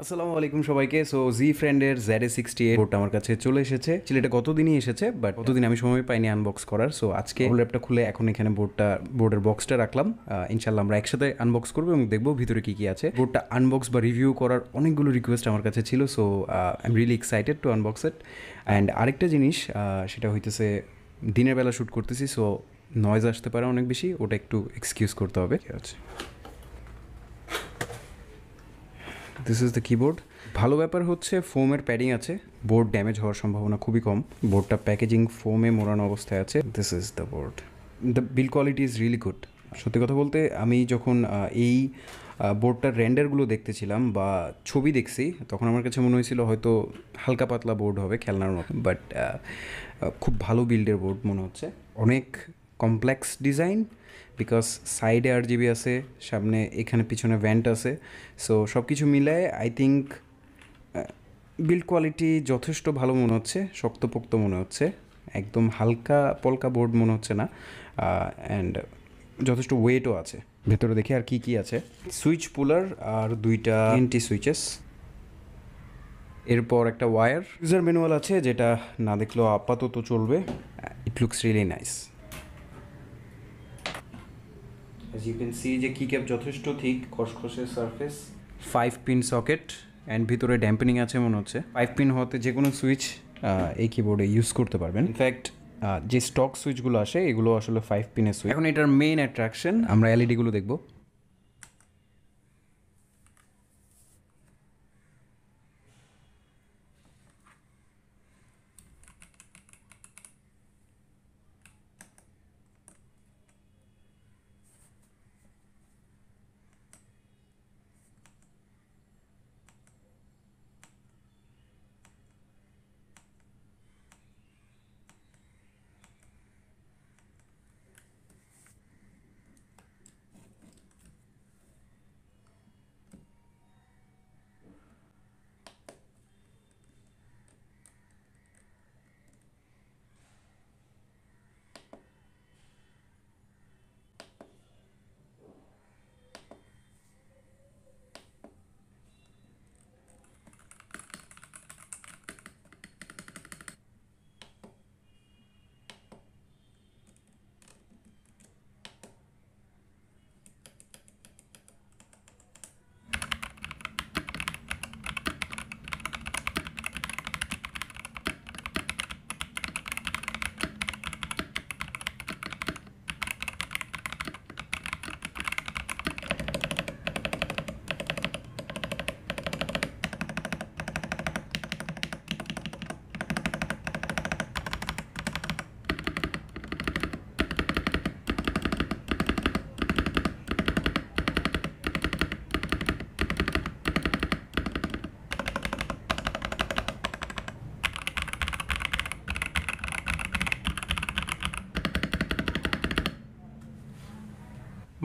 আসসালামু আলাইকুম সবাইকে। সো জি ফ্রেন্ডের ZA68 বোর্ডটা আমার কাছে চলে এসেছে। এটা গতদিনই এসেছে, বাট গতদিন আমি সময় পাইনি আনবক্স করার। সো আজকে ল্যাপটা খুলে এখন এখানে বোর্ডের বক্সটা রাখলাম। ইনশাল্লাহ আমরা একসাথে আনবক্স করবো এবং দেখবো ভিতরে কি কি আছে। বোর্ডটা আনবক্স বা রিভিউ করার অনেকগুলো রিকোয়েস্ট আমার কাছে ছিল। So I am really excited to unbox it. And আরেকটা জিনিস, সেটা হইতেছে দিনের বেলা শ্যুট করতেছি, সো নয়েজ আসতে পারে অনেক বেশি, ওটা একটু এক্সকিউজ করতে হবে। ঠিক আছে, দিস ইজ দ্য কিবোর্ড। ভালো ব্যাপার হচ্ছে ফোমের প্যাডিং আছে, বোর্ড ড্যামেজ হওয়ার সম্ভাবনা খুবই কম। বোর্ডটা প্যাকেজিং ফোমে মোড়ানো অবস্থায় আছে। This is the board. The bill quality is really good. সত্যি কথা বলতে আমি যখন এই বোর্ডটার রেন্ডারগুলো দেখতেছিলাম বা ছবি দেখছি, তখন আমার কাছে মনে হয়েছিল হয়তো হালকা পাতলা বোর্ড হবে, খেলনার মতো, বাট খুব ভালো বিল্ডের বোর্ড মনে হচ্ছে। অনেক কমপ্লেক্স ডিজাইন, বিকজ সাইডে RGB আছে, সামনে এখানে পিছনে ভ্যান্ট আছে। সো সব কিছু মিলায় আই থিঙ্ক বিল্ড কোয়ালিটি যথেষ্ট ভালো মনে হচ্ছে, শক্তপোক্ত মনে হচ্ছে, একদম হালকা পলকা বোর্ড মনে হচ্ছে না। অ্যান্ড যথেষ্ট ওয়েটও আছে। ভেতরে দেখি আর কি কি আছে। সুইচ পুলার আর দুইটা এনটি সুইচেস, এরপর একটা ওয়্যার। ইউজার ম্যানুয়াল আছে, যেটা না দেখলেও আপাতত চলবে। It looks really nice. As you can see যে কি ক্যাপ যথেষ্ট ঠিক, খসখসে সারফেস। 5 পিন সকেট অ্যান্ড ভিতরে ড্যাম্পেনিং আছে মনে হচ্ছে। 5 পিন হতে যে কোনো সুইচ এই কিবোর্ডে ইউজ করতে পারবেন। ইনফ্যাক্ট যে স্টক সুইচগুলো আসে এগুলো আসলে 5 পিনের সুইচ। এখন এটার মেইন অ্যাট্রাকশন, আমরা এলইডিগুলো দেখবো।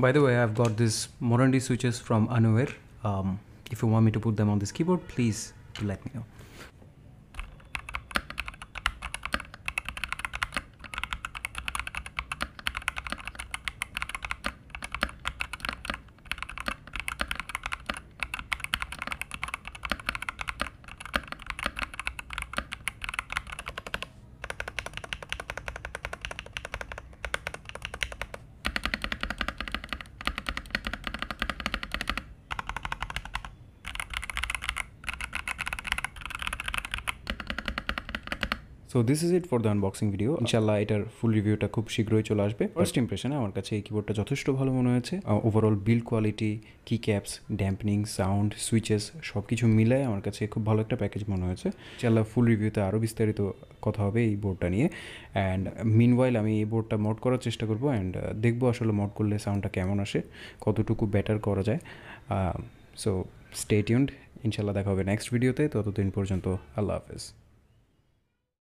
By the way, I've got these Morandi switches from Anywhere. If you want me to put them on this keyboard, please do let me know. So this is it for the unboxing video. ইনশাল্লাহ এটার ফুল রিভিউটা খুব শীঘ্রই চলে আসবে। First ইমপ্রেশনে আমার কাছে এই কিবোর্ডটা যথেষ্ট ভালো মনে হয়েছে। ওভারঅল বিল্ড কোয়ালিটি, কি ক্যাপস, ড্যাম্পনিং, সাউন্ড, সুইচেস সব কিছু মিলায় আমার কাছে খুব ভালো একটা প্যাকেজ মনে হয়েছে। ইনশাল্লাহ ফুল রিভিউতে আরও বিস্তারিত কথা হবে এই বোর্ডটা নিয়ে। অ্যান্ড মিনওয়াইল আমি এই বোর্ডটা মড করার চেষ্টা করবো, অ্যান্ড দেখবো আসলে মড করলে সাউন্ডটা কেমন আসে, কতটুকু বেটার করা যায়। So stay tuned. ইনশাল্লাহ দেখা হবে নেক্সট ভিডিওতে। ততদিন পর্যন্ত আল্লাহ হাফেজ।